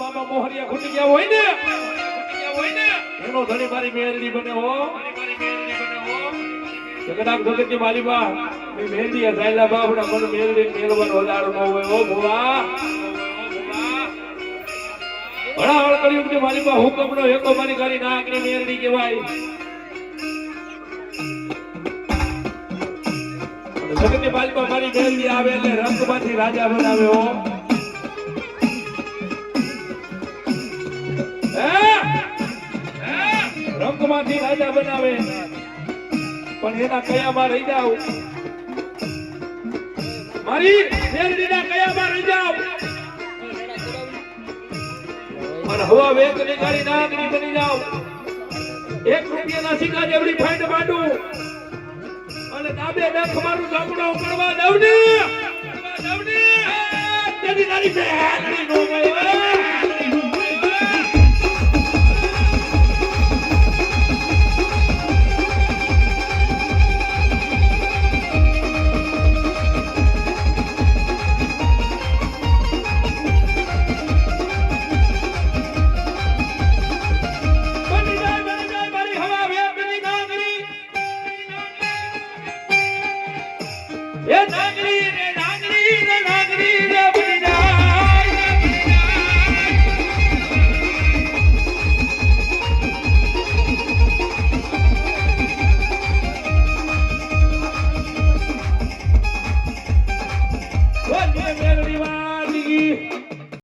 આમાં મોહરિયા ખૂટી ગયા હોય ને એનો ધણી મારી મેલડી બને હો જગડાક જગતની માલીબા મે મેલડી જાયલા બાપડા મન મેલડી મેલવાનો વધારો ન હોય ઓ ભોળા ઘણા હળ કર્યું કે માલીબા હુકમનો એકો મારી ગાડી નાકની મેલડી કહેવાય જગતની માલીબા મારી મેલડી આવે એટલે રંગમાંથી રાજા બનાવે હો રંગમાંથી રાજા બનાવે પણ એના કયામાં રહી જાવ મારી મેરડીના કયામાં રહી જાવ અને હવા વેગ ની ગાડી નાગની બની જાવ 1 રૂપિયાના સિક્કા જેવડી ફાઈટ માંડું અને દાબે બેખ મારું ઝાપડો કરવા દવની તેની નારી બેહડી નો ગયો